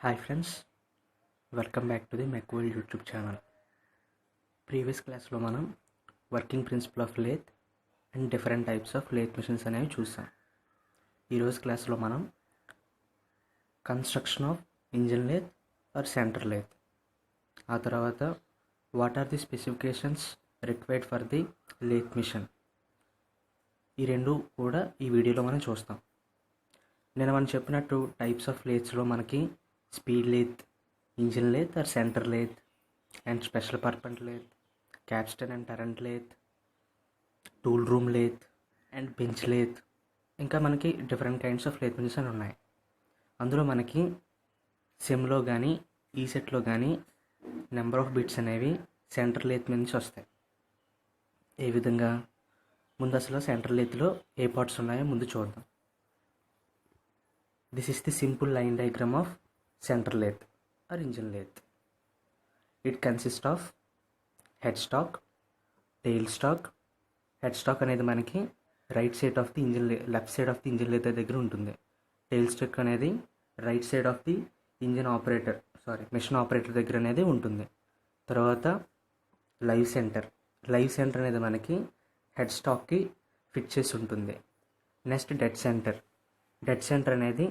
Hi friends, welcome back to the మెక్వల్ YouTube channel. Previous క్లాస్లో మనం working principle of lathe and different types of lathe machines అనేవి చూసాం. ఈరోజు క్లాస్లో మనం construction of engine lathe or centre lathe, ఆ తర్వాత what are the specifications required for the lathe machine, ఈ రెండు కూడా ఈ వీడియోలో మనం చూస్తాం. నేను మనం చెప్పినట్టు టైప్స్ ఆఫ్ లేత్స్లో మనకి speed lathe, engine lathe or centre lathe, and special purpose lathe, capstan and turret lathe, tool room lathe and bench lathe, ఇంకా మనకి different kinds of lathe machines అని ఉన్నాయి. అందులో మనకి సిమ్లో కానీ ఈసెట్లో కానీ నెంబర్ ఆఫ్ బిట్స్ అనేవి సెంటర్ లేత్ నుంచి వస్తాయి. ఏ విధంగా? ముందు అసలు సెంటర్ లేత్లో ఏ పార్ట్స్ ఉన్నాయో ముందు చూద్దాం. This is the simple line diagram of center lathe or engine lathe. It consists of headstock, tailstock. Headstock అనేది మనకి right side of the engine left side of the engine lathe దగ్గర ఉంటుంది. Tailstock అనేది right side of the machine operator దగ్గర అనేది ఉంటుంది. తర్వాత live centre అనేది మనకి హెడ్ స్టాక్కి ఫిట్ చేసి ఉంటుంది. నెక్స్ట్ డెడ్ సెంటర్ అనేది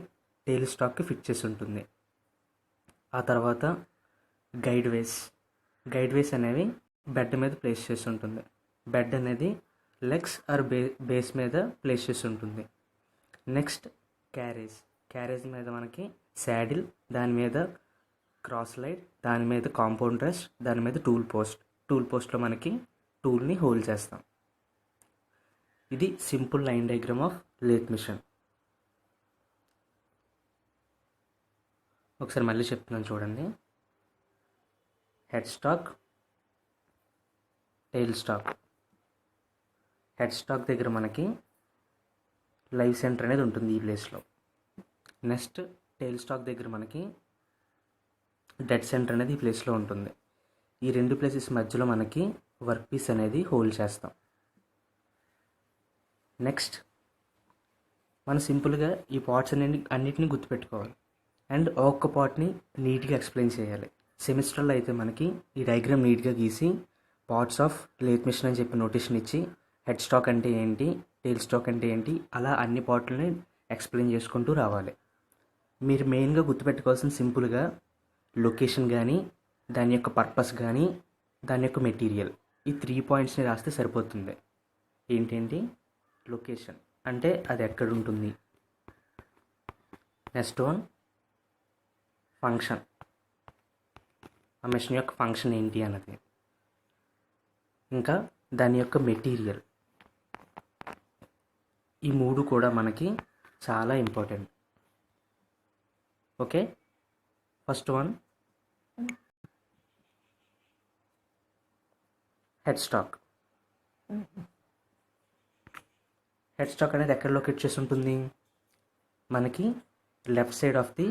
టెయిల్ స్టాక్కి ఫిట్ చేసి ఉంటుంది. ఆ తర్వాత గైడ్ వేస్ అనేవి బెడ్ మీద ప్లేస్ చేసి ఉంటుంది. బెడ్ అనేది లెగ్స్ ఆర్ బేస్ మీద ప్లేస్ చేసి ఉంటుంది. నెక్స్ట్ క్యారేజ్ మీద మనకి శాడిల్, దాని మీద క్రాస్ లైట్, దాని మీద కాంపౌండ్ రెస్ట్, దాని మీద టూల్ పోస్ట్లో మనకి టూల్ని హోల్డ్ చేస్తాం. ఇది simple line diagram of lathe machine. ఒకసారి మళ్ళీ చెప్తున్నాను చూడండి. Head stock, tail stock. Headstock దగ్గర మనకి లైవ్ సెంటర్ అనేది ఉంటుంది ఈ ప్లేస్లో. నెక్స్ట్ టెయిల్ స్టాక్ దగ్గర మనకి డెడ్ సెంటర్ అనేది ఈ ప్లేస్లో ఉంటుంది. ఈ రెండు ప్లేసెస్ మధ్యలో మనకి వర్క్ పీస్ అనేది హోల్డ్ చేస్తాం. నెక్స్ట్ మనం సింపుల్గా ఈ పార్ట్స్ అన్నిటిని గుర్తుపెట్టుకోవాలి అండ్ ఒక్క పార్ట్ని నీట్గా ఎక్స్ప్లెయిన్ చేయాలి. సెమిస్టర్లో అయితే మనకి ఈ డయాగ్రామ్ నీట్గా గీసి పార్ట్స్ ఆఫ్ లేత్ మిషన్ అని చెప్పి నోటేషన్ ఇచ్చి హెడ్ స్టాక్ అంటే ఏంటి, టెయిల్ స్టాక్ అంటే ఏంటి, అలా అన్ని పార్ట్లని ఎక్స్ప్లెయిన్ చేసుకుంటూ రావాలి. మీరు మెయిన్గా గుర్తుపెట్టుకోవాల్సిన సింపుల్గా లొకేషన్ కానీ, దాని యొక్క పర్పస్ కానీ, దాని యొక్క మెటీరియల్, ఈ 3 పాయింట్స్ని రాస్తే సరిపోతుంది. ఏంటేంటి? లొకేషన్ అంటే అది ఎక్కడ ఉంటుంది. నెక్స్ట్ వన్ ఫంక్షన్, ఆ మిషన్ యొక్క ఫంక్షన్ ఏంటి అన్నది. ఇంకా దాని యొక్క మెటీరియల్. ఈ 3 కూడా మనకి చాలా important. Okay, first one headstock. Head stock అనేది ఎక్కడ లొకేట్ చేసి ఉంటుంది? మనకి left side of the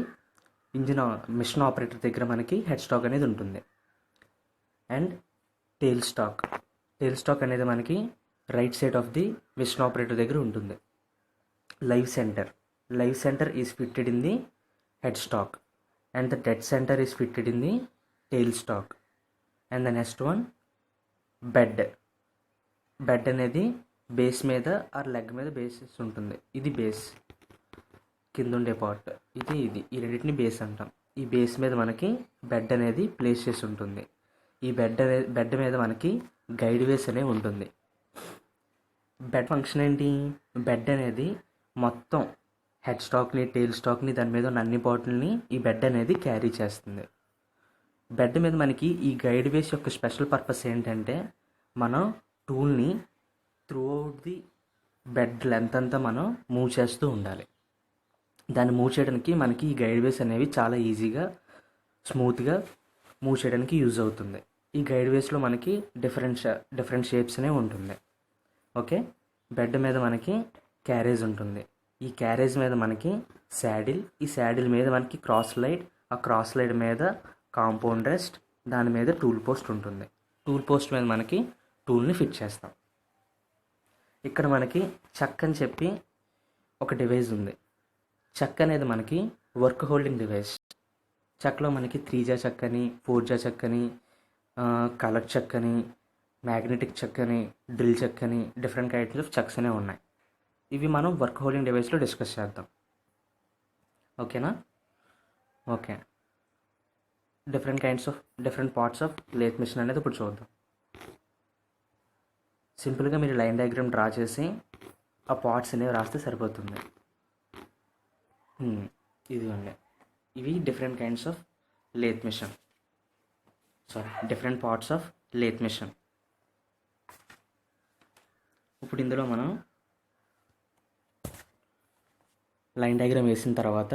machine operator దగ్గర మనకి హెడ్ స్టాక్ అనేది ఉంటుంది. అండ్ టెయిల్ స్టాక్ అనేది మనకి right side of the machine operator దగ్గర ఉంటుంది. Live centre is fitted in the head stock and the dead centre is fitted in the tailstock. And the next one bed అనేది base మీద or leg మీద base ఉంటుంది. ఇది base కింద ఉండే part, ఈ రెండింటిని బేస్ అంటాం. ఈ బేస్ మీద మనకి బెడ్ అనేది ప్లేస్ చేసి ఉంటుంది. ఈ బెడ్ మీద మనకి గైడ్ వేస్ అనేవి ఉంటుంది. బెడ్ ఫంక్షన్ ఏంటి? బెడ్ అనేది మొత్తం హెడ్ స్టాక్ని, టెయిల్ స్టాక్ని, దాని మీద ఉన్న అన్ని పార్ట్లని ఈ బెడ్ అనేది క్యారీ చేస్తుంది. బెడ్ మీద మనకి ఈ గైడ్ వేస్ యొక్క స్పెషల్ పర్పస్ ఏంటంటే మనం టూల్ని throughout the bed length అంతా మనం మూవ్ చేస్తూ ఉండాలి. దాన్ని మూవ్ చేయడానికి మనకి ఈ గైడ్ వేస్ అనేవి చాలా ఈజీగా, స్మూత్గా మూవ్ చేయడానికి యూజ్ అవుతుంది. ఈ గైడ్ వేస్లో మనకి డిఫరెంట్ షేప్స్ అనేవి ఉంటుంది. ఓకే, బెడ్ మీద మనకి క్యారేజ్ ఉంటుంది. ఈ క్యారేజ్ మీద మనకి శాడిల్, ఈ శాడిల్ మీద మనకి క్రాస్ లైట్, ఆ క్రాస్ లైట్ మీద కాంపౌండ్ రెస్ట్, దాని మీద టూల్ పోస్ట్ ఉంటుంది. టూల్ పోస్ట్ మీద మనకి టూల్ని ఫిట్ చేస్తాం. ఇక్కడ మనకి చక్ అని చెప్పి ఒక డివైస్ ఉంది. చక్ అనేది మనకి వర్క్ హోల్డింగ్ డివైస్. చెక్కలో మనకి 3జా చెక్క అని, 4జా చెక్క అని, కలర్ చెక్క అని, మ్యాగ్నెటిక్ చెక్క అని, డ్రిల్ చెక్క అని, డిఫరెంట్ కైండ్స్ ఆఫ్ చెక్స్ అనేవి ఉన్నాయి. ఇవి మనం వర్క్ హోల్డింగ్ డివైస్లో డిస్కస్ చేద్దాం. ఓకేనా? Okay. Different parts of lathe machine అనేది ఇప్పుడు చూద్దాం. సింపుల్గా మీరు లైన్ డయాగ్రామ్ డ్రా చేసి ఆ పార్ట్స్ అనేవి రాస్తే సరిపోతుంది. ఇదిగోండి, ఇవి different kinds of lathe machine, different parts of lathe machine. ఇప్పుడు ఇందులో మనం లైన్ డయాగ్రామ్ వేసిన తర్వాత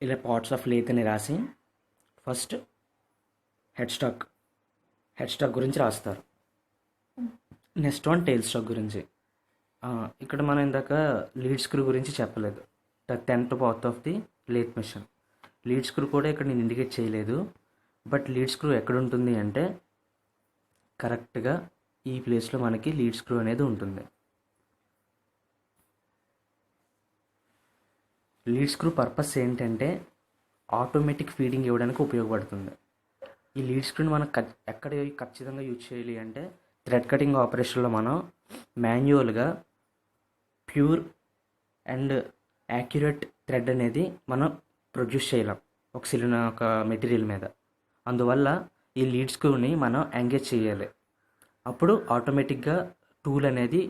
ఇలా పార్ట్స్ ఆఫ్ లేత్ అని రాసి ఫస్ట్ హెడ్ స్టాక్ గురించి రాస్తారు. నెక్స్ట్ వన్ టెయిల్ స్టాక్ గురించి. ఇక్కడ మనం ఇందాక లీడ్ స్క్రూ గురించి చెప్పలేదు. The 10th part of the lathe machine. Lead screw కూడా ఇక్కడ నేను ఇండికేట్ చేయలేదు. బట్ లీడ్ స్క్రూ ఎక్కడ ఉంటుంది అంటే కరెక్ట్గా ఈ ప్లేస్లో మనకి లీడ్ స్క్రూ అనేది ఉంటుంది. లీడ్ స్క్రూ పర్పస్ ఏంటంటే ఆటోమేటిక్ ఫీడింగ్ ఇవ్వడానికి ఉపయోగపడుతుంది. ఈ లీడ్ స్క్రూని మనం ఎక్కడ ఖచ్చితంగా యూజ్ చేయాలి అంటే థ్రెడ్ కటింగ్ ఆపరేషన్లో మనం మాన్యువల్గా ప్యూర్ అండ్ యాక్యురేట్ థ్రెడ్ అనేది మనం ప్రొడ్యూస్ చేయలేం ఒక మెటీరియల్ మీద. అందువల్ల ఈ లీడ్ స్క్రూని మనం ఎంగేజ్ చేయాలి. అప్పుడు ఆటోమేటిక్గా టూల్ అనేది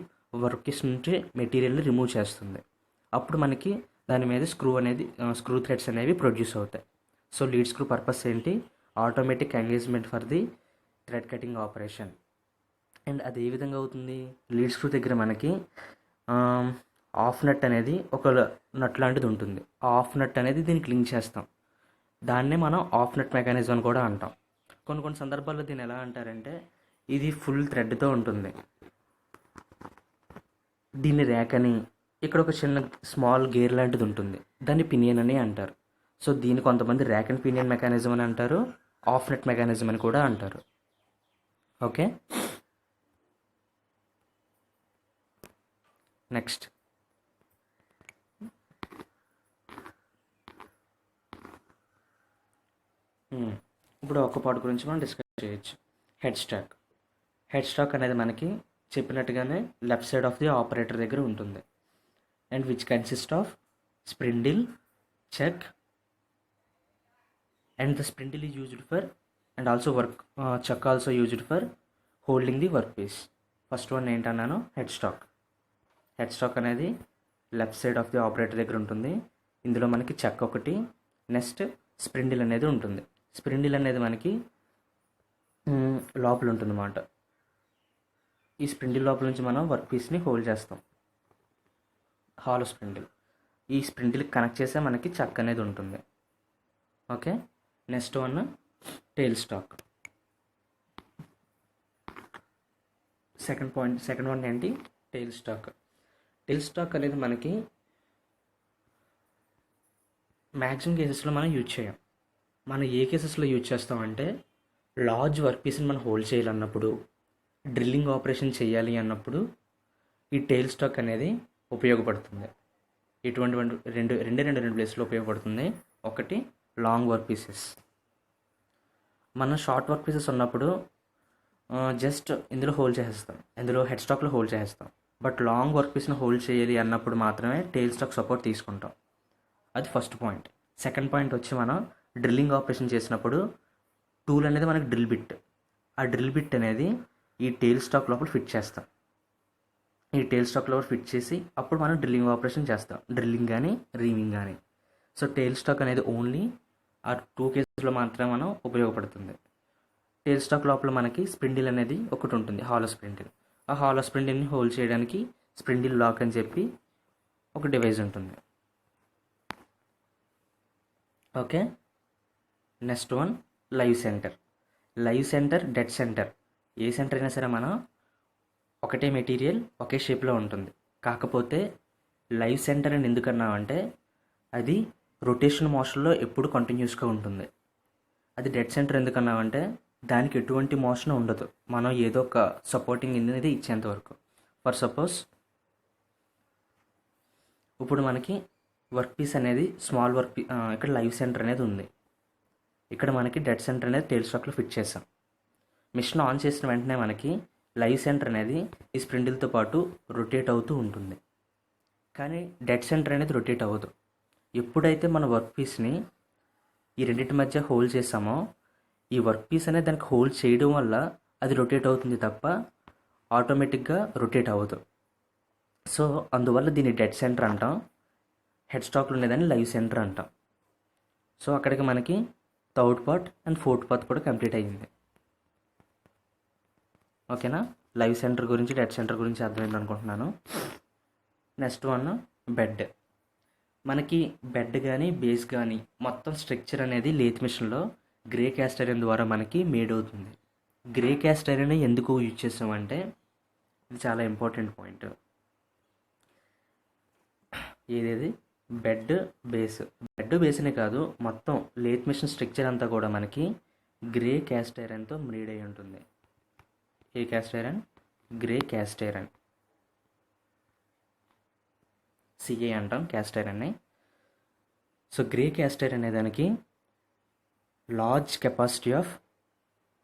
వర్క్ నుంచి మెటీరియల్ని రిమూవ్ చేస్తుంది. అప్పుడు మనకి దాని మీద స్క్రూ థ్రెడ్స్ అనేవి ప్రొడ్యూస్ అవుతాయి. సో లీడ్ స్క్రూ పర్పస్ ఏంటి? Automatic engagement for the thread cutting operation. And అది ఏ విధంగా అవుతుంది? లీడ్ స్క్రూ దగ్గర మనకి ఆఫ్ నట్ అనేది ఒక నట్ లాంటిది ఉంటుంది. ఆ ఆఫ్ నట్ అనేది దీనికి లింక్ చేస్తాం. దాన్నే మనం ఆఫ్ నట్ మెకానిజం అని కూడా అంటాం. కొన్ని సందర్భాల్లో దీన్ని ఎలా అంటారంటే ఇది ఫుల్ థ్రెడ్తో ఉంటుంది, దీన్ని ర్యాక్ అని, ఇక్కడ ఒక చిన్న స్మాల్ గేర్ లాంటిది ఉంటుంది, దాన్ని పినియన్ అని అంటారు. సో దీన్ని కొంతమంది ర్యాక్ అండ్ పినియన్ మెకానిజం అని అంటారు, ఆఫ్ నెట్ మెకానిజం అని కూడా అంటారు. ఓకే, నెక్స్ట్ ఇప్పుడు ఒక పార్ట్ గురించి మనం డిస్కస్ చేయొచ్చు. హెడ్ స్టాక్ అనేది మనకి చెప్పినట్టుగానే left side of the operator దగ్గర ఉంటుంది. And which consist of spindle, chuck, and the spindle is used for and also chuck also used for holding the work piece. First one ఏంటన్నాను? Head stock అనేది left side of the operator దగ్గర ఉంటుంది. ఇందులో మనకి check ఒకటి, next స్ప్రిండిల్ అనేది ఉంటుంది. స్ప్రిండిల్ అనేది మనకి లోపల ఉంటుంది అన్నమాట. ఈ స్ప్రిండిల్ లోపల నుంచి మనం వర్క్ పీస్ని హోల్డ్ చేస్తాం, హాలో స్ప్రిండిల్. ఈ స్ప్రిండిల్కి కనెక్ట్ చేసే మనకి చెక్ అనేది ఉంటుంది. Okay, next one tail stock. Second one ఏంటి? టెయిల్ స్టాక్ అనేది మనకి మ్యాక్సిమం కేసెస్లో మనం యూజ్ చేయం. మనం ఏ కేసెస్లో యూజ్ చేస్తామంటే లార్జ్ వర్క్ పీస్ని మనం హోల్డ్ చేయాలన్నప్పుడు, డ్రిల్లింగ్ ఆపరేషన్ చేయాలి అన్నప్పుడు ఈ టెయిల్ స్టాక్ అనేది ఉపయోగపడుతుంది. ఇటువంటి రెండు ప్లేస్లో ఉపయోగపడుతుంది. ఒకటి లాంగ్ వర్క్ పీసెస్. మన షార్ట్ వర్క్ పీసెస్ ఉన్నప్పుడు జస్ట్ ఇందులో హోల్డ్ చేసేస్తాం, ఇందులో హెడ్ స్టాక్లో హోల్డ్ చేసేస్తాం. బట్ లాంగ్ వర్క్ పీస్ని హోల్డ్ చేయాలి అన్నప్పుడు మాత్రమే టెయిల్ స్టాక్ సపోర్ట్ తీసుకుంటాం. అది ఫస్ట్ పాయింట్. సెకండ్ పాయింట్ వచ్చి మనం డ్రిల్లింగ్ ఆపరేషన్ చేసినప్పుడు టూల్ అనేది మనకి డ్రిల్ బిట్. ఆ డ్రిల్ బిట్ అనేది ఈ టెయిల్ స్టాక్ లోపల ఫిట్ చేస్తాం. ఈ టెయిల్ స్టాక్ లోపల ఫిట్ చేసి అప్పుడు మనం డ్రిల్లింగ్ ఆపరేషన్ చేస్తాం, డ్రిల్లింగ్ కానీ రీమింగ్ కానీ. సో టెయిల్ స్టాక్ అనేది ఓన్లీ ఆ 2 కేసెస్లో మాత్రమే మనం ఉపయోగపడుతుంది. టెయిల్ స్టాక్ లోపల మనకి స్ప్రిండిల్ అనేది ఒకటి ఉంటుంది, హాలో స్ప్రిండిల్. ఆ హాలో స్ప్రిండిల్ని హోల్డ్ చేయడానికి స్ప్రిండిల్ లాక్ అని చెప్పి ఒక డివైస్ ఉంటుంది. Okay, next one live centre, dead centre. ఏ సెంటర్ అయినా సరే మనం ఒకటే మెటీరియల్ ఒకే షేప్లో ఉంటుంది. కాకపోతే లైవ్ సెంటర్ అని ఎందుకన్నామంటే అది రొటేషన్ మోషన్లో ఎప్పుడు కంటిన్యూస్గా ఉంటుంది. అది డెడ్ సెంటర్ ఎందుకన్నామంటే దానికి ఎటువంటి మోషన్ ఉండదు, మనం ఏదో ఒక సపోర్టింగ్ అనేది ఇచ్చేంత వరకు. ఫర్ సపోజ్ ఇప్పుడు మనకి వర్క్ పీస్ అనేది స్మాల్ ఇక్కడ లైవ్ సెంటర్ అనేది ఉంది. ఇక్కడ మనకి డెడ్ సెంటర్ అనేది టెయిల్ స్టాక్లో ఫిట్ చేసాం. మిషన్ ఆన్ చేసిన వెంటనే మనకి లైవ్ సెంటర్ అనేది ఈ స్ప్రిండిల్తో పాటు రొటేట్ అవుతూ ఉంటుంది. కానీ డెడ్ సెంటర్ అనేది రొటేట్ అవ్వదు. ఎప్పుడైతే మన వర్క్ పీస్ని ఈ రెండింటి మధ్య హోల్డ్ చేసామో ఈ వర్క్ పీస్ అనేది దానికి హోల్డ్ చేయడం వల్ల అది రొటేట్ అవుతుంది తప్ప ఆటోమేటిక్గా రొటేట్ అవ్వదు. సో అందువల్ల దీన్ని డెడ్ సెంటర్ అంటాం. హెడ్ స్టాక్లో ఉండేదాన్ని లైవ్ సెంటర్ అంటాం. సో అక్కడికి మనకి third part and fourth part కూడా కంప్లీట్ అయ్యింది. ఓకేనా? లైవ్ సెంటర్ గురించి డెడ్ సెంటర్ గురించి అర్థమైంది అనుకుంటున్నాను. Next one bed. మనకి బెడ్ కానీ బేస్ కానీ మొత్తం స్ట్రక్చర్ అనేది లేత్ మిషన్లో గ్రే క్యాస్ట్ ఐరన్ ద్వారా మనకి మేడ్ అవుతుంది. గ్రే క్యాస్ట్ ఐరన్ ఎందుకు యూజ్ చేస్తామంటే ఇది చాలా ఇంపార్టెంట్ పాయింట్. ఏదేది బెడ్ బేస్నే కాదు, మొత్తం లేత్ మిషన్ స్ట్రక్చర్ అంతా కూడా మనకి గ్రే క్యాస్ట్ ఐరన్తో మేడ్ అయి ఉంటుంది. ఏ cast iron? Grey cast iron. CA అంటాం క్యాస్ట్ ఐరన్ని. సో గ్రే క్యాస్ట్ ఐరన్ అనే దానికి large capacity of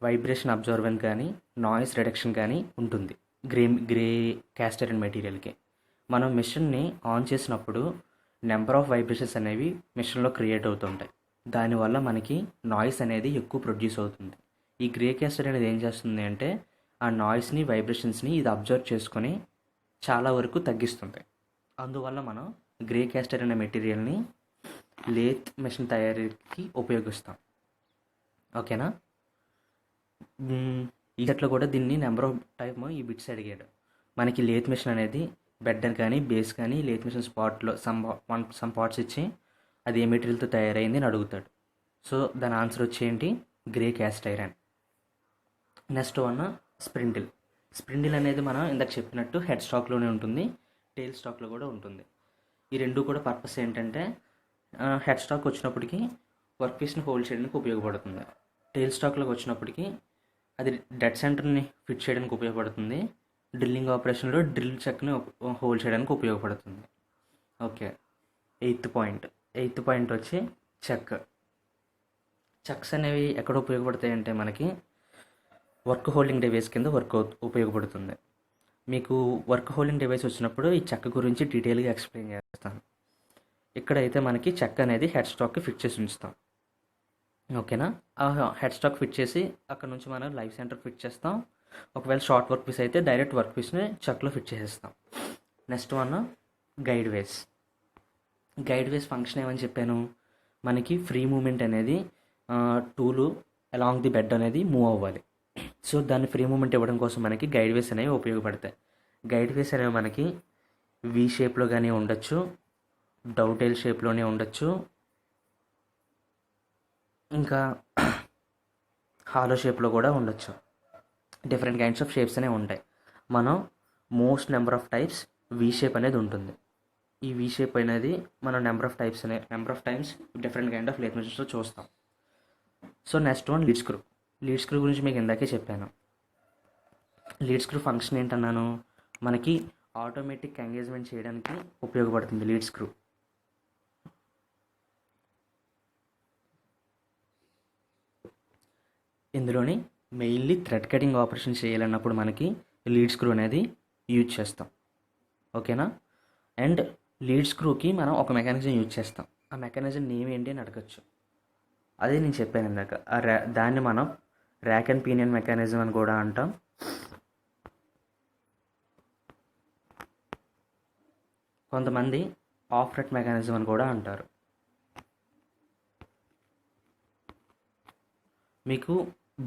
vibration absorbance కానీ నాయిస్ రిడక్షన్ కానీ ఉంటుంది గ్రే క్యాస్ట్ ఐరన్ మెటీరియల్కి. మనం మిషన్ని ఆన్ చేసినప్పుడు నెంబర్ ఆఫ్ వైబ్రేషన్స్ అనేవి మిషన్లో క్రియేట్ అవుతుంటాయి. దానివల్ల మనకి నాయిస్ అనేది ఎక్కువ ప్రొడ్యూస్ అవుతుంది. ఈ గ్రే క్యాస్ట్ ఐరన్ అనేది ఏం చేస్తుంది అంటే ఆ నాయిస్ని వైబ్రేషన్స్ని ఇది అబ్జర్వ్ చేసుకొని చాలా వరకు తగ్గిస్తుంది. అందువల్ల మనం గ్రే క్యాస్ట్ ఐరన్ అనే మెటీరియల్ని లేత్ మిషన్ తయారీకి ఉపయోగిస్తాం. ఓకేనా? ఈ సెట్లో కూడా దీన్ని నెంబర్ ఆఫ్ టైమ్ ఈ బిట్స్ అడిగాడు. మనకి లేత్ మిషన్ అనేది బెడ్ కానీ బేస్ కానీ లేత్ మిషన్ స్పాట్లో సమ్ పార్ట్స్ ఇచ్చి అది ఏ మెటీరియల్తో తయారైంది అని అడుగుతాడు. సో దాని ఆన్సర్ వచ్చేంటి? Grey cast iron. Next one spindle అనేది మనం ఇందాక చెప్పినట్టు హెడ్ స్టాక్లోనే ఉంటుంది, టెయిల్ స్టాక్లో కూడా ఉంటుంది. ఈ రెండు కూడా పర్పస్ ఏంటంటే హెడ్ స్టాక్ వచ్చినప్పటికీ వర్క్ పీస్ని హోల్డ్ చేయడానికి ఉపయోగపడుతుంది. టెయిల్ స్టాక్లోకి వచ్చినప్పటికీ అది డెడ్ సెంటర్ని ఫిట్ చేయడానికి ఉపయోగపడుతుంది. డ్రిల్లింగ్ ఆపరేషన్లో డ్రిల్ చెక్ని హోల్డ్ చేయడానికి ఉపయోగపడుతుంది. ఓకే, ఎయిత్ పాయింట్ వచ్చి చెక్స్ అనేవి ఎక్కడ ఉపయోగపడతాయి అంటే మనకి వర్క్ హోల్డింగ్ డివైస్ కింద ఉపయోగపడుతుంది. మీకు వర్క్ హోల్డింగ్ డివైస్ వచ్చినప్పుడు ఈ చెక్క గురించి డీటెయిల్గా ఎక్స్ప్లెయిన్ చేస్తాను. ఇక్కడైతే మనకి చెక్క అనేది హెడ్ స్టాక్కి ఫిట్ చేసి ఉంచుతాం. ఓకేనా? ఆ హెడ్ స్టాక్ ఫిట్ చేసి అక్కడ నుంచి మనం లైవ్ సెంటర్ ఫిట్ చేస్తాం. ఒకవేళ షార్ట్ వర్క్ పీస్ అయితే డైరెక్ట్ వర్క్ పీస్ని చెక్లో ఫిట్ చేసేస్తాం. నెక్స్ట్ వన్ గైడ్ వేస్ ఫంక్షన్ ఏమని చెప్పాను? మనకి ఫ్రీ మూమెంట్ అనేది టూలు అలాంగ్ ది బెడ్ అనేది మూవ్ అవ్వాలి. సో దాన్ని ఫ్రీ మూమెంట్ ఇవ్వడం కోసం మనకి గైడ్ వేస్ అనేవి ఉపయోగపడతాయి. గైడ్ వేస్ అనేవి మనకి వి షేప్లో కానీ ఉండొచ్చు, డౌటైల్ షేప్లోనే ఉండొచ్చు, ఇంకా హాలో షేప్లో కూడా ఉండొచ్చు. డిఫరెంట్ కైండ్స్ ఆఫ్ షేప్స్ అనేవి ఉంటాయి. మనం most number of types V shape అనేది ఉంటుంది. ఈ వి షేప్ అనేది మనం number of times different kind of lathe మిషన్స్లో చూస్తాం. So next one lead screw గురించి మీకు ఇందాకే చెప్పాను. లీడ్ స్క్రూ ఫంక్షన్ ఏంటన్నాను? మనకి ఆటోమేటిక్ ఎంగేజ్మెంట్ చేయడానికి ఉపయోగపడుతుంది లీడ్ స్క్రూ. ఇందులోని మెయిన్లీ థ్రెడ్ కటింగ్ ఆపరేషన్ చేయాలన్నప్పుడు మనకి లీడ్ స్క్రూ అనేది యూజ్ చేస్తాం. ఓకేనా? అండ్ లీడ్ స్క్రూకి మనం ఒక మెకానిజం యూజ్ చేస్తాం. ఆ మెకానిజం నేమ్ ఏంటి అని అడగచ్చు. అదే నేను చెప్పాను ఇందాక. దాన్ని మనం ర్యాక్ అండ్ పీనియన్ మెకానిజం అని కూడా అంటాం. కొంతమంది ఆఫ్ రెట్ మెకానిజం అని కూడా అంటారు. మీకు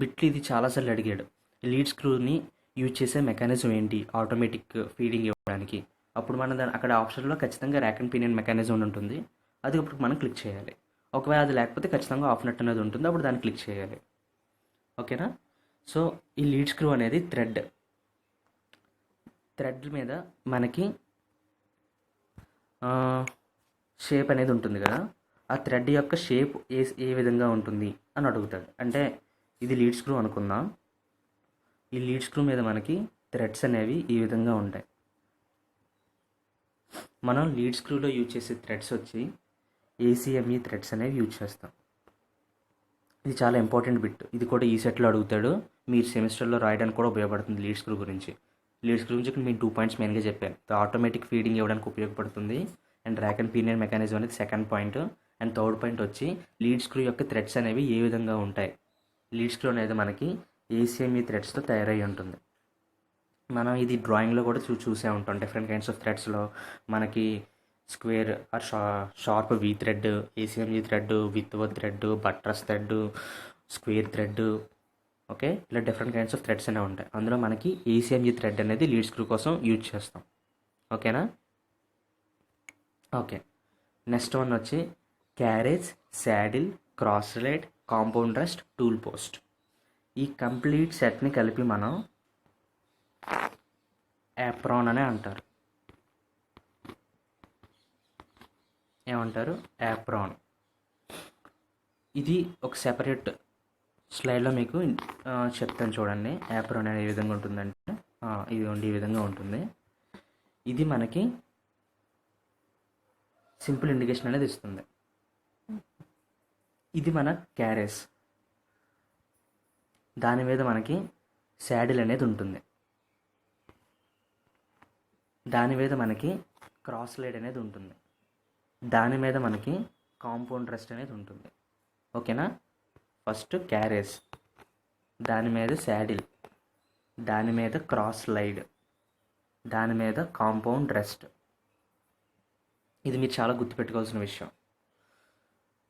బిట్లు ఇది చాలాసార్లు అడిగాడు. లీడ్ స్క్రూని యూజ్ చేసే మెకానిజం ఏంటి ఆటోమేటిక్ ఫీడింగ్ ఇవ్వడానికి? అప్పుడు మనం దాని అక్కడ ఆప్షన్లో ఖచ్చితంగా ర్యాక్ అండ్ పీనియన్ మెకానిజం ఉంటుంది. అది ఇప్పుడు మనం క్లిక్ చేయాలి. ఒకవేళ అది లేకపోతే ఖచ్చితంగా ఆఫ్ నెట్ అనేది ఉంటుంది. అప్పుడు దాన్ని క్లిక్ చేయాలి. ఓకేనా? సో ఈ లీడ్ స్క్రూ అనేది థ్రెడ్ మీద మనకి షేప్ అనేది ఉంటుంది కదా, ఆ థ్రెడ్ యొక్క షేప్ ఏ విధంగా ఉంటుంది అని అడుగుతాడు. అంటే ఇది లీడ్ స్క్రూ అనుకుందాం. ఈ లీడ్ స్క్రూ మీద మనకి థ్రెడ్స్ అనేవి ఈ విధంగా ఉంటాయి. మనం లీడ్ స్క్రూలో యూజ్ చేసే థ్రెడ్స్ వచ్చి ACME థ్రెడ్స్ అనేవి యూజ్ చేస్తాం. ఇది చాలా ఇంపార్టెంట్ బిట్. ఇది కూడా ఈ సెట్లో అడుగుతాడు. మీరు సెమిస్టర్లో రాయడానికి కూడా ఉపయోగపడుతుంది లీడ్ స్క్రూ గురించి. లీడ్ స్క్రూ గురించి నేను 2 పాయింట్స్ మెయిన్గా చెప్పాను. ఆటోమేటిక్ ఫీడింగ్ ఇవ్వడానికి ఉపయోగపడుతుంది. And rack and pinion mechanism అనేది second point. And third point వచ్చి లీడ్ స్క్రూ యొక్క థ్రెడ్స్ అనేవి ఏ విధంగా ఉంటాయి. లీడ్ స్క్రూ అనేది మనకి ACME థ్రెడ్స్తో తయారై ఉంటుంది. మనం ఇది డ్రాయింగ్లో కూడా చూసే ఉంటాం. డిఫరెంట్ కైండ్స్ ఆఫ్ థ్రెడ్స్లో మనకి square or sharp V thread, ACME thread, with thread, buttress thread, square thread, okay, ఇలా డిఫరెంట్ కైండ్స్ ఆఫ్ థ్రెడ్స్ అనేవి ఉంటాయి. అందులో మనకి ACME థ్రెడ్ అనేది లీడ్ స్క్రూ కోసం యూజ్ చేస్తాం. ఓకేనా? ఓకే, నెక్స్ట్ వన్ వచ్చి carriage, saddle, cross slide, compound rest, tool post. ఈ కంప్లీట్ సెట్ని కలిపి మనం యాప్రాన్ అనే అంటారు. ఏమంటారు? యాప్రాన్. ఇది ఒక సెపరేట్ స్లైడ్లో మీకు చెప్తాను చూడండి. యాప్రాన్ అనేది ఏ విధంగా ఉంటుందంటే ఈ విధంగా ఉంటుంది. ఇది మనకి సింపుల్ ఇండికేషన్ అనేది ఇస్తుంది. ఇది మన క్యారేజ్. దాని మీద మనకి శాడిల్ అనేది ఉంటుంది. దాని మీద మనకి క్రాస్ లైడ్ అనేది ఉంటుంది. దాని మీద మనకి కాంపౌండ్ రెస్ట్ అనేది ఉంటుంది. ఓకేనా? ఫస్ట్ క్యారేజ్, దాని మీద శాడిల్, దాని మీద క్రాస్ లైడ్, దాని మీద కాంపౌండ్ రెస్ట్. ఇది మీరు చాలా గుర్తుపెట్టుకోవాల్సిన విషయం.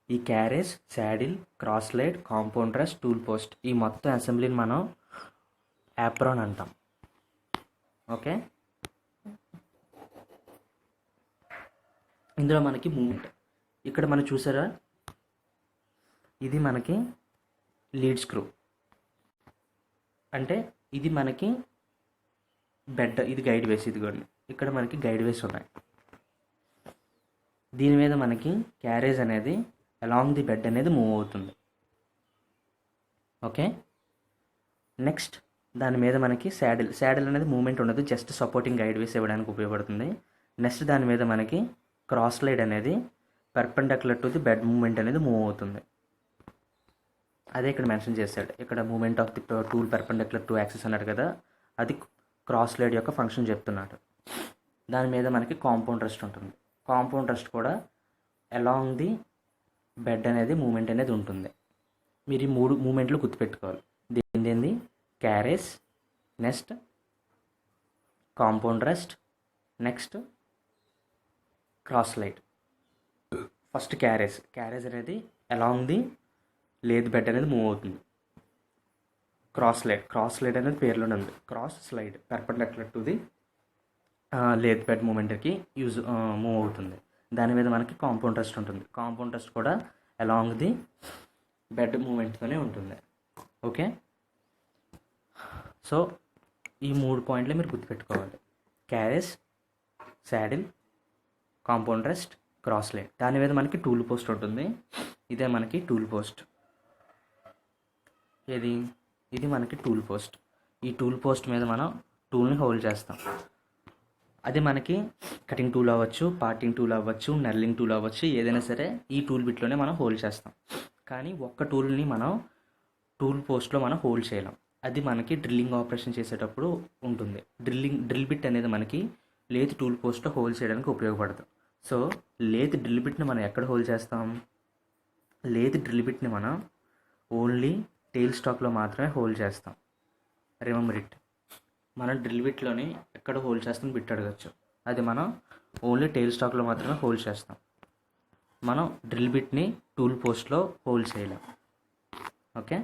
ఈ carriage, saddle, cross slide, compound rest, tool post, ఈ మొత్తం అసెంబ్లీని మనం యాప్రాన్ అంటాం. ఓకే, ఇందులో మనకి మూమెంట్ ఇక్కడ మనం చూసారా, ఇది మనకి లీడ్ స్క్రూ. అంటే ఇది మనకి బెడ్, ఇది గైడ్ వేస్. ఇదిగోండి, ఇక్కడ మనకి గైడ్ వేస్ ఉన్నాయి. దీని మీద మనకి క్యారేజ్ అనేది అలాంగ్ ది బెడ్ అనేది మూవ్ అవుతుంది. ఓకే, నెక్స్ట్ దాని మీద మనకి శాడిల్ అనేది మూమెంట్ ఉండదు, జస్ట్ సపోర్టింగ్ గైడ్ వేస్ ఇవ్వడానికి ఉపయోగపడుతుంది. నెక్స్ట్ దాని మీద మనకి క్రాస్ లైడ్ అనేది perpendicular to the bed movement అనేది మూవ్ అవుతుంది. అదే ఇక్కడ మెన్షన్ చేశాడు. ఇక్కడ movement of the tool perpendicular to axis అన్నాడు కదా, అది క్రాస్ లైడ్ యొక్క ఫంక్షన్ చెప్తున్నాడు. దాని మీద మనకి కాంపౌండ్ రెస్ట్ ఉంటుంది. కాంపౌండ్ రెస్ట్ కూడా అలాంగ్ ది బెడ్ అనేది మూమెంట్ అనేది ఉంటుంది. మీరు ఈ 3 మూమెంట్లు గుర్తుపెట్టుకోవాలి. దేంది? Carriage, next compound rest, next cross slide. First carriage అనేది అలాంగ్ ది లేత్ బెడ్ అనేది మూవ్ అవుతుంది. క్రాస్ లైడ్ అనేది పేర్లోనే ఉంది. Cross slide perpendicular to the lathe bed మూమెంట్కి మూవ్ అవుతుంది. దాని మీద మనకి కాంపౌండ్ రెస్ట్ ఉంటుంది. కాంపౌండ్ రెస్ట్ కూడా అలాంగ్ ది బెడ్ మూమెంట్తోనే ఉంటుంది. ఓకే, సో ఈ 3 పాయింట్లే మీరు గుర్తుపెట్టుకోవాలి. Carriage, saddle, compound rest, cross slide. దాని మీద మనకి టూల్ పోస్ట్ ఉంటుంది. ఇదే మనకి టూల్ పోస్ట్. ఇది మనకి టూల్ పోస్ట్. ఈ టూల్ పోస్ట్ మీద మనం టూల్ని హోల్డ్ చేస్తాం. అది మనకి కటింగ్ టూల్ అవ్వచ్చు, పార్టింగ్ టూల్ అవ్వచ్చు, నర్లింగ్ టూల్ అవ్వచ్చు, ఏదైనా సరే ఈ టూల్ బిట్లోనే మనం హోల్డ్ చేస్తాం. కానీ ఒక్క టూల్ని మనం టూల్ పోస్ట్లో మనం హోల్డ్ చేయలేం. అది మనకి డ్రిల్లింగ్ ఆపరేషన్ చేసేటప్పుడు ఉంటుంది. డ్రిల్ బిట్ అనేది మనకి లేత్ టూల్ పోస్ట్లో హోల్డ్ చేయడానికి ఉపయోగపడుతుంది. సో లేత్ డ్రిల్ బిట్ని మనం ఎక్కడ హోల్డ్ చేస్తాం? లేత్ డ్రిల్ బిట్ని మనం ఓన్లీ టెయిల్ స్టాక్లో మాత్రమే హోల్డ్ చేస్తాం. Remember it. మనం డ్రిల్ బిట్లోని ఎక్కడ హోల్డ్ చేస్తాం బిట్ అడగచ్చు. అది మనం ఓన్లీ టెయిల్ స్టాక్లో మాత్రమే హోల్డ్ చేస్తాం. మనం డ్రిల్ బిట్ని టూల్ పోస్ట్లో హోల్డ్ చేయలేం. Okay,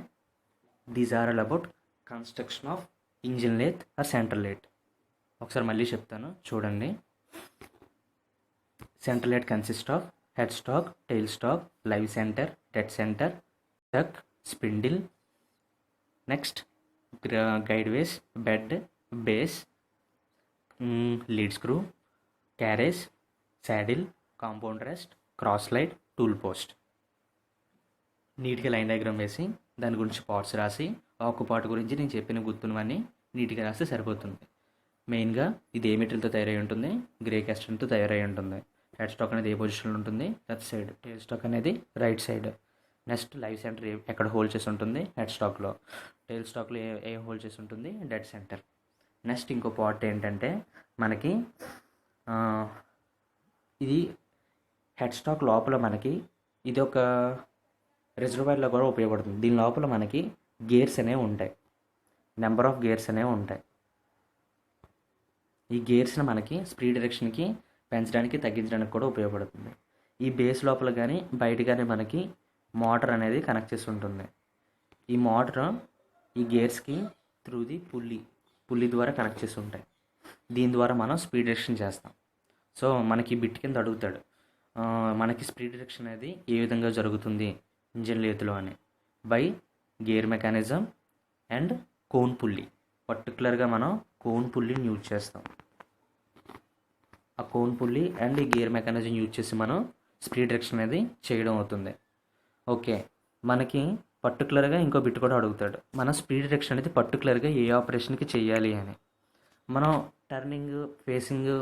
these are all about construction of engine lathe or centre lathe. ఒకసారి మళ్ళీ చెప్తాను చూడండి. Centre lathe consist of head stock, tail stock, live centre, dead centre, duck, spindle, next guide ways, bed, base, lead screw, carriage, saddle, compound rest, cross slide, tool post. నీట్గా line diagram వేసి దాని గురించి parts రాసి ఒక్క part గురించి నేను చెప్పిన గుర్తున్నవన్నీ నీట్గా రాస్తే సరిపోతుంది. మెయిన్గా ఇది ఏ మెటీరియల్తో తయారై ఉంటుంది? గ్రే క్యాస్టన్తో తయారై ఉంటుంది. హెడ్ స్టాక్ అనేది ఏ పొజిషన్లో ఉంటుంది? Left side. టెయిల్ స్టాక్ అనేది right side. Next live centre ఎక్కడ హోల్డ్ చేసి ఉంటుంది, హెడ్ స్టాక్లో. టెయిల్ స్టాక్లో ఏం హోల్డ్ చేసి ఉంటుంది, డెడ్ సెంటర్. నెక్స్ట్ ఇంకో పార్ట్ ఏంటంటే మనకి ఇది హెడ్ స్టాక్ లోపల మనకి ఇది ఒక రిజర్వాయర్లో కూడా ఉపయోగపడుతుంది. దీని లోపల మనకి గేర్స్ అనేవి ఉంటాయి, నెంబర్ ఆఫ్ గేర్స్ అనేవి ఉంటాయి. ఈ గేర్స్ని మనకి స్పీడ్ డైరెక్షన్కి పెంచడానికి తగ్గించడానికి కూడా ఉపయోగపడుతుంది. ఈ బేస్ లోపల కానీ బయట కానీ మనకి మోటార్ అనేది కనెక్ట్ చేసి ఉంటుంది. ఈ మోటార్ ఈ గేర్స్కి త్రూ ది పుల్లి ద్వారా కనెక్ట్ చేసి ఉంటాయి. దీని ద్వారా మనం స్పీడ్ డైరెక్షన్ చేస్తాం. సో మనకి బిట్ కింద అడుగుతాడు, మనకి స్పీడ్ డైరెక్షన్ అనేది ఏ విధంగా జరుగుతుంది ఇంజిన్ లేతులో అని. By gear mechanism and cone pulley. పర్టికులర్గా మనం కోన్ పుల్లిని యూజ్ చేస్తాం. ఆ కోన్ పుల్లి అండ్ ఈ గేర్ మెకానిజం యూజ్ చేసి మనం స్పీడ్ డైరెక్షన్ అనేది చేయడం అవుతుంది. ఓకే, మనకి పర్టికులర్గా ఇంకో బిట్ కూడా అడుగుతాడు, మన స్పీడ్ డైరెక్షన్ అనేది పర్టికులర్గా ఏ ఆపరేషన్కి చేయాలి అని. మనం టర్నింగ్, ఫేసింగ్,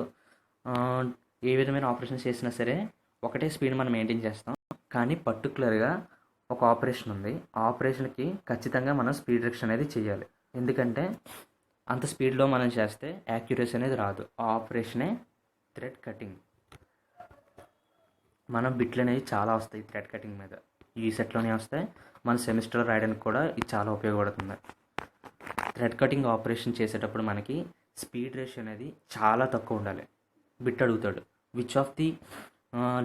ఏ విధమైన ఆపరేషన్స్ చేసినా సరే ఒకటే స్పీడ్ మనం మెయింటైన్ చేస్తాం. కానీ పర్టికులర్గా ఒక ఆపరేషన్ ఉంది, ఆ ఆపరేషన్కి ఖచ్చితంగా మనం స్పీడ్ డైరెక్షన్ అనేది చేయాలి. ఎందుకంటే అంత స్పీడ్లో మనం చేస్తే యాక్యురసీ అనేది రాదు. ఆ ఆపరేషనే థ్రెడ్ కటింగ్. మన బిట్లు అనేవి చాలా వస్తాయి థ్రెడ్ కటింగ్ మీద. ఈ సెట్లోనే వస్తాయి. మన సెమిస్టర్లో రాయడానికి కూడా ఇది చాలా ఉపయోగపడుతుంది. థ్రెడ్ కటింగ్ ఆపరేషన్ చేసేటప్పుడు మనకి స్పీడ్ రేషియో అనేది చాలా తక్కువ ఉండాలి. బిట్ అడుగుతాడు, which of the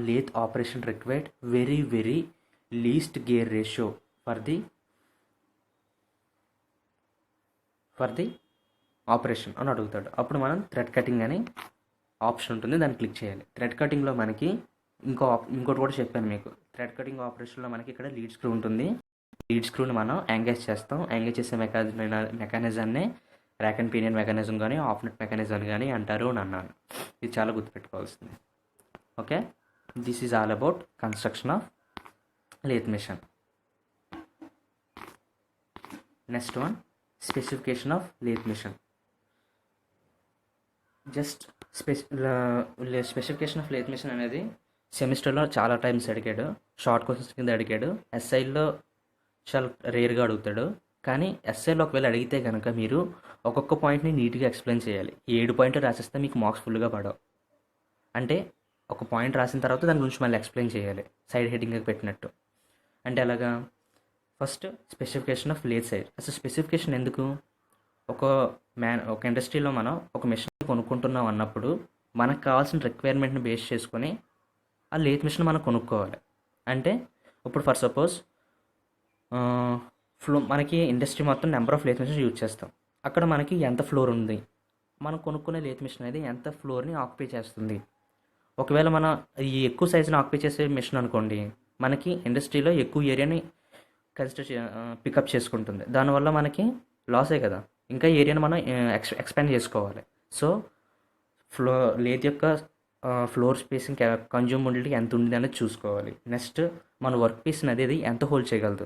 lathe operation required very very least gear ratio for the operation అని అడుగుతాడు. అప్పుడు మనం థ్రెడ్ కటింగ్ అని ఆప్షన్ ఉంటుంది, దాన్ని క్లిక్ చేయాలి. థ్రెడ్ కటింగ్లో మనకి ఇంకోటి కూడా చెప్పాను మీకు. థ్రెడ్ కటింగ్ ఆపరేషన్లో మనకి ఇక్కడ లీడ్ స్క్రూ ఉంటుంది. లీడ్ స్క్రూని మనం ఎంగేజ్ చేస్తాం. ఎంగేజ్ చేసే మెకానిజాన్ని ర్యాక్ అండ్ పీనియన్ మెకానిజం కానీ ఆఫ్ నెట్ మెకానిజం కానీ అంటారు అని అన్నాను. ఇది చాలా గుర్తుపెట్టుకోవాల్సింది. Okay, this is all about construction of lathe machine. Next one, specification of lathe machine. Just specification of lathe machine అనేది సెమిస్టర్లో చాలా టైమ్స్ అడిగాడు, షార్ట్ క్వశ్చన్స్ కింద అడిగాడు. ఎస్ఐలో చాలా రేర్గా అడుగుతాడు. కానీ ఎస్ఐలో ఒకవేళ అడిగితే కనుక మీరు ఒక్కొక్క పాయింట్ని నీట్గా ఎక్స్ప్లెయిన్ చేయాలి. 7 పాయింట్లు రాసిస్తే మీకు మార్క్స్ ఫుల్గా పడవు. అంటే ఒక పాయింట్ రాసిన తర్వాత దాని గురించి మళ్ళీ ఎక్స్ప్లెయిన్ చేయాలి సైడ్ హెడ్డింగ్గా పెట్టినట్టు. అంటే అలాగా first specification of lathe side. అసలు స్పెసిఫికేషన్ ఎందుకు? ఒక ఇండస్ట్రీలో మనం ఒక మెషిన్ కొనుక్కుంటున్నాం అన్నప్పుడు మనకు కావాల్సిన రిక్వైర్మెంట్ని బేస్ చేసుకొని ఆ లేత్ మిషన్ మనం కొనుక్కోవాలి. అంటే ఇప్పుడు ఫర్ సపోజ్ మనకి ఇండస్ట్రీ మొత్తం number of lathe machines use చేస్తాం. అక్కడ మనకి ఎంత ఫ్లోర్ ఉంది, మనం కొనుక్కునే లేత్ మిషన్ అనేది ఎంత ఫ్లోర్ని ఆక్యుపై చేస్తుంది. ఒకవేళ మనం ఈ ఎక్కువ సైజుని ఆక్యుపై చేసే మిషన్ అనుకోండి, మనకి ఇండస్ట్రీలో ఎక్కువ ఏరియాని పికప్ చేసుకుంటుంది. దానివల్ల మనకి లాసే కదా, ఇంకా ఏరియాని మనం ఎక్స్పాండ్ చేసుకోవాలి. సో లేత్ యొక్క ఫ్లోర్ స్పేసింగ్ కన్జ్యూమబిలిటీ ఎంత ఉంది అనేది చూసుకోవాలి. నెక్స్ట్ మన వర్క్ పీస్ అనేది ఎంత హోల్డ్ చేయగలదు.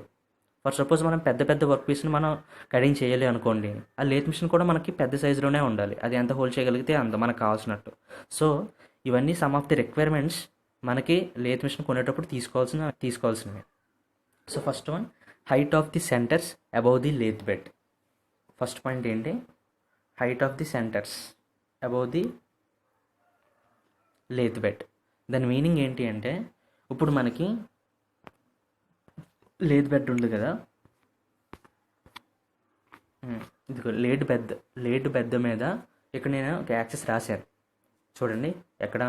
ఫర్ సపోజ్ మనం పెద్ద వర్క్ పీస్ని మనం కటింగ్ చేయాలి అనుకోండి, ఆ లేత్ మిషన్ కూడా మనకి పెద్ద సైజులోనే ఉండాలి. అది ఎంత హోల్డ్ చేయగలిగితే అంత మనకు కావాల్సినట్టు. సో ఇవన్నీ సమ్ ఆఫ్ ది రిక్వైర్మెంట్స్ మనకి లేత్ మిషన్ కొనేటప్పుడు తీసుకోవాల్సినవి. So first one, height of the centres above the lathe bed. First point ఏంటి? Height of the centres above the lathe bed. దాని మీనింగ్ ఏంటి అంటే, ఇప్పుడు మనకి లేత్ బెడ్ ఉంది కదా, ఇది లేట్ బెడ్ మీద ఇక్కడ నేను ఒక యాక్సెస్ రాశాను చూడండి. ఎక్కడ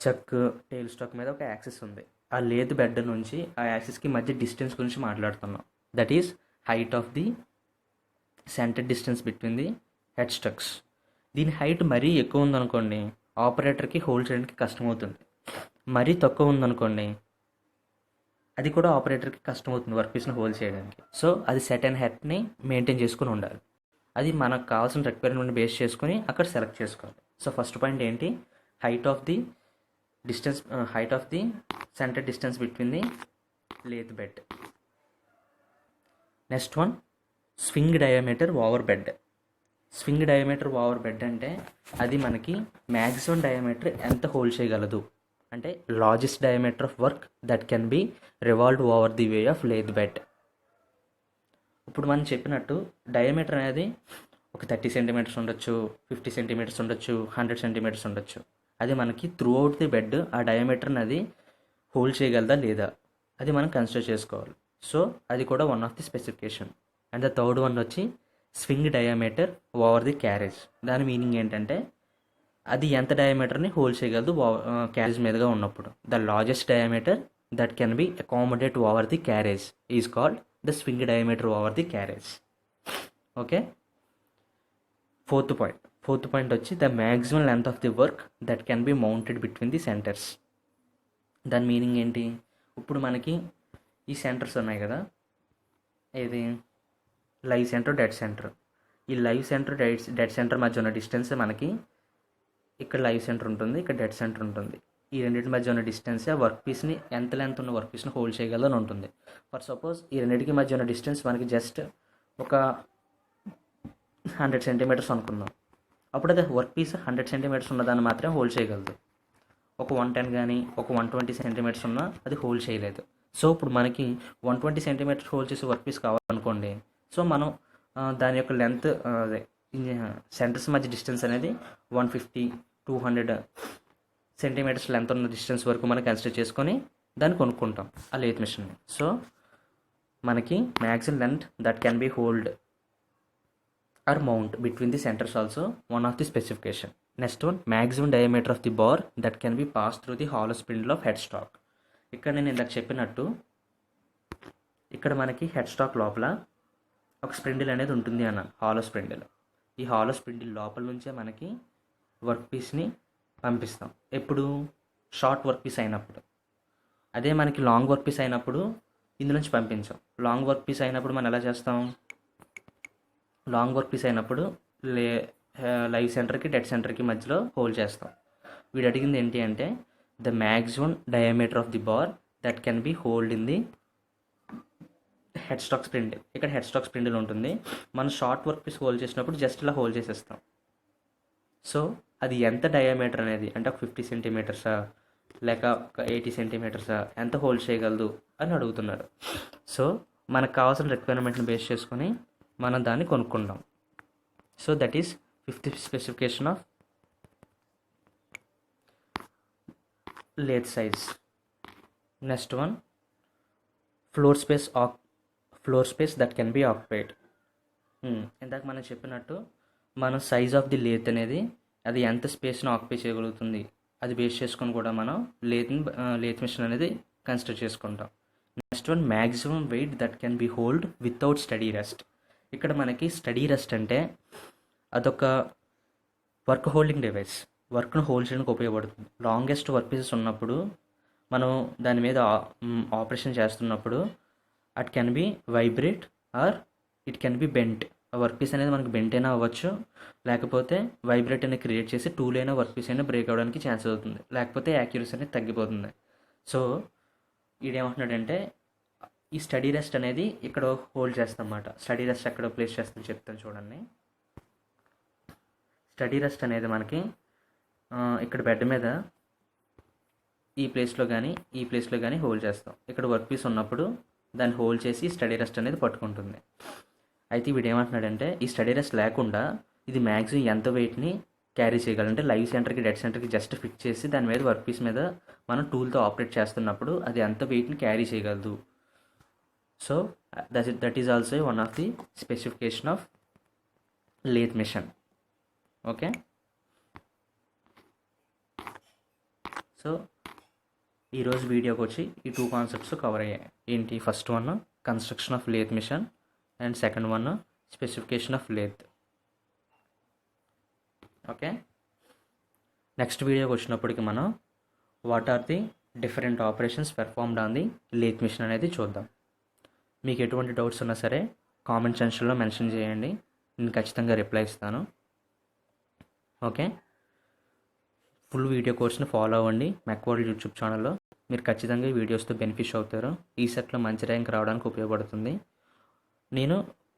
చెక్ టెయిల్ స్టాక్ మీద ఒక యాక్సెస్ ఉంది. ఆ లేత్ బెడ్ నుంచి ఆ యాక్సెస్కి మధ్య డిస్టెన్స్ గురించి మాట్లాడుతున్నాం. That is height of the centre distance between the head stocks. దీని హైట్ మరీ ఎక్కువ ఉందనుకోండి, ఆపరేటర్కి హోల్డ్ చేయడానికి కష్టమవుతుంది. మరీ తక్కువ ఉందనుకోండి, అది కూడా ఆపరేటర్కి కష్టమవుతుంది వర్క్ పీస్ని హోల్డ్ చేయడానికి. సో అది సెట్ అండ్ హెడ్ని మెయింటైన్ చేసుకుని ఉండాలి. అది మనకు కావాల్సిన రిక్వైర్మెంట్ బేస్ చేసుకుని అక్కడ సెలెక్ట్ చేసుకోవాలి. సో ఫస్ట్ పాయింట్ ఏంటి? Height of the centre distance between the lathe bed. Next one, swing diameter over bed. Swing diameter over bed అంటే అది మనకి మ్యాక్సిమం డయామీటర్ ఎంత హోల్డ్ చేయగలదు అంటే largest diameter of work that can be revolved over the way of lathe bed. ఇప్పుడు మనం చెప్పినట్టు diameter అనేది ఒక 30 సెంటీమీటర్స్ ఉండొచ్చు, 50 సెంటీమీటర్స్ ఉండొచ్చు, 100 సెంటీమీటర్స్ ఉండొచ్చు. అది మనకి త్రూ అవుట్ ది బెడ్ ఆ డయామీటర్ని అది హోల్డ్ చేయగలదా లేదా అది మనం కన్సిడర్ చేసుకోవాలి. సో అది కూడా one of the specification. And the third one వచ్చి swing diameter over the carriage. దాని మీనింగ్ ఏంటంటే అది ఎంత డయామీటర్ని హోల్డ్ చేయగలదు క్యారేజ్ మీదుగా ఉన్నప్పుడు. The largest diameter that can be accommodate over the carriage is called the swing diameter over the carriage. Okay. Fourth point వచ్చి the maximum length of the work that can be mounted between the centres. దాని meaning ఏంటి? ఇప్పుడు మనకి ఈ centres ఉన్నాయి కదా, ఏది live centre, dead centre. ఈ లైవ్ సెంటర్ డెడ్ సెంటర్ మధ్య ఉన్న డిస్టెన్స్ మనకి ఇక్కడ లైవ్ సెంటర్ ఉంటుంది, ఇక్కడ డెడ్ సెంటర్ ఉంటుంది. ఈ రెండింటి మధ్య ఉన్న డిస్టెన్స్ ఆ వర్క్ పీస్ని ఎంత లెంత్ ఉన్న వర్క్ పీస్ని హోల్డ్ చేయగలని ఉంటుంది. ఫర్ సపోజ్ ఈ రెండింటికి మధ్య ఉన్న డిస్టెన్స్ మనకి జస్ట్ ఒక 100 సెంటీమీటర్స్ అనుకుందాం. అప్పుడు అది వర్క్ పీస్ 100 సెంటీమీటర్స్ ఉన్నదాన్ని మాత్రమే హోల్డ్ చేయగలదు. ఒక 110 కానీ ఒక 120 సెంటీమీటర్స్ ఉన్నా అది హోల్డ్ చేయలేదు. సో ఇప్పుడు మనకి 120 సెంటీమీటర్స్ హోల్డ్ చేసే వర్క్ పీస్ కావాలనుకోండి. సో మనం దాని యొక్క లెంత్ అదే సెంటర్స్ మధ్య డిస్టెన్స్ అనేది 150-200 సెంటీమీటర్స్ లెంత్ ఉన్న డిస్టెన్స్ వరకు మనం కన్సిడర్ చేసుకొని దాన్ని కొనుక్కుంటాం ఆ లేత్ మిషన్ని. సో మనకి maximum length that can be hold are mount between the centres also one of the specification. Next one maximum diameter of the bar that can be pass through the hollow spindle of head stock. ఇక్కడ నేను ఇందాక చెప్పినట్టు ఇక్కడ మనకి head stock లోపల ఒక స్ప్రిండిల్ అనేది ఉంటుంది అన్నాను, హాలో స్ప్రిండిల్. ఈ హాలో స్ప్రిండిల్ లోపల నుంచే మనకి వర్క్ పీస్ని పంపిస్తాం. ఎప్పుడు షార్ట్ వర్క్ పీస్ అయినప్పుడు. అదే మనకి లాంగ్ వర్క్ పీస్ అయినప్పుడు ఇందు నుంచి పంపించాం. లాంగ్ వర్క్ పీస్ అయినప్పుడు మనం ఎలా చేస్తాం? లాంగ్ వర్క్ పీస్ అయినప్పుడు లైవ్ సెంటర్కి డెడ్ సెంటర్కి మధ్యలో హోల్డ్ చేస్తాం. వీడు అడిగింది ఏంటి అంటే the maximum diameter of the bar that can be hold in the head stock spindle. ఇక్కడ హెడ్ స్టాక్ స్ప్రిండిల్ ఉంటుంది. మనం షార్ట్ వర్క్ పీస్ హోల్డ్ చేసినప్పుడు జస్ట్ ఇలా హోల్డ్ చేసేస్తాం. సో అది ఎంత డయామీటర్ అనేది, అంటే ఒక 50 సెంటీమీటర్సా లేక ఒక 80 సెంటీమీటర్సా ఎంత హోల్డ్ చేయగలదు అని అడుగుతున్నారు. సో మనకు కావాల్సిన రిక్వైర్మెంట్ని బేస్ చేసుకొని మనం దాన్ని కొనుక్కుంటాం. So that is 5th specification of lathe size. Next one floor space that can B occupied. ఇందాక మనం చెప్పినట్టు మన సైజ్ ఆఫ్ ది లేత్ అనేది అది ఎంత స్పేస్ని ఆక్యుపై చేయగలుగుతుంది అది బేస్ చేసుకొని కూడా మనం లేత్ మిషన్ అనేది కన్సిడర్ చేసుకుంటాం. Next one maximum weight that can be hold without study rest. ఇక్కడ మనకి స్టడీ రెస్ట్ అంటే అదొక వర్క్ హోల్డింగ్ డివైస్, వర్క్ను హోల్డ్ చేయడానికి ఉపయోగపడుతుంది. లాంగెస్ట్ వర్క్ పీసెస్ ఉన్నప్పుడు మనం దాని మీద ఆపరేషన్ చేస్తున్నప్పుడు it can be vibrate or it can be bent. ఆ వర్క్ పీస్ అనేది మనకి బెంట్ అయినా అవ్వచ్చు, లేకపోతే వైబ్రేట్ అనేది క్రియేట్ చేసి టూల్ అయినా వర్క్ పీస్ అయినా బ్రేక్ అవ్వడానికి ఛాన్స్ అవుతుంది, లేకపోతే యాక్యురసీ అనేది తగ్గిపోతుంది. సో ఈడేమంటున్నాడంటే ఈ స్టడీ రెస్ట్ అనేది ఇక్కడ హోల్డ్ చేస్తాం అన్నమాట. స్టడీ రెస్ట్ ఎక్కడ ప్లేస్ చేస్తాం చెప్తాను చూడండి. స్టడీ రెస్ట్ అనేది మనకి ఇక్కడ బెడ్ మీద ఈ ప్లేస్లో కానీ హోల్డ్ చేస్తాం. ఇక్కడ వర్క్ పీస్ ఉన్నప్పుడు దాన్ని హోల్డ్ చేసి స్టడీ రెస్ట్ అనేది పట్టుకుంటుంది. అయితే వీడు ఏమంటున్నాడంటే ఈ స్టడీ రెస్ట్ లేకుండా ఇది మ్యాక్సిమం ఎంత వెయిట్ని క్యారీ చేయగలంటే లైవ్ సెంటర్కి డెడ్ సెంటర్కి జస్ట్ ఫిక్స్ చేసి దాని మీద వర్క్ పీస్ మీద మనం టూల్తో ఆపరేట్ చేస్తున్నప్పుడు అది ఎంత వెయిట్ని క్యారీ చేయగలదు. So that is also one of the specification of lathe machine. Okay. So ఈరోజు వీడియోకి వచ్చి ఈ 2 కాన్సెప్ట్స్ కవర్ అయ్యాయి. ఏంటి? First one construction of lathe machine and second one specification of lathe. Okay. Next వీడియోకి వచ్చినప్పటికి మనం what are the different operations performed on the lathe machine అనేది చూద్దాం. మీకు ఎటువంటి డౌట్స్ ఉన్నా సరే కామెంట్ సెక్షన్లో మెన్షన్ చేయండి, నేను ఖచ్చితంగా రిప్లై ఇస్తాను. ఓకే. ఫుల్ వీడియో కోర్స్ని ఫాలో అవ్వండి మెక్వర్డ్ యూట్యూబ్ ఛానల్లో. మీరు ఖచ్చితంగా ఈ వీడియోస్తో బెనిఫిట్ అవుతారు. ఈ సెట్లో మంచి ర్యాంక్ రావడానికి ఉపయోగపడుతుంది. నేను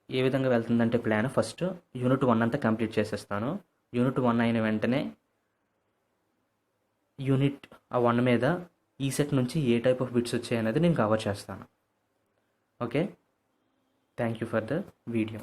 ఏ విధంగా వెళ్తుందంటే ప్లాన్ ఫస్ట్ యూనిట్ 1 అంతా కంప్లీట్ చేసేస్తాను. యూనిట్ 1 అయిన వెంటనే యూనిట్ ఆ 1 మీద ఈ సెట్ నుంచి ఏ టైప్ ఆఫ్ బిట్స్ వచ్చాయి అనేది నేను కవర్ చేస్తాను. Okay, thank you for the video.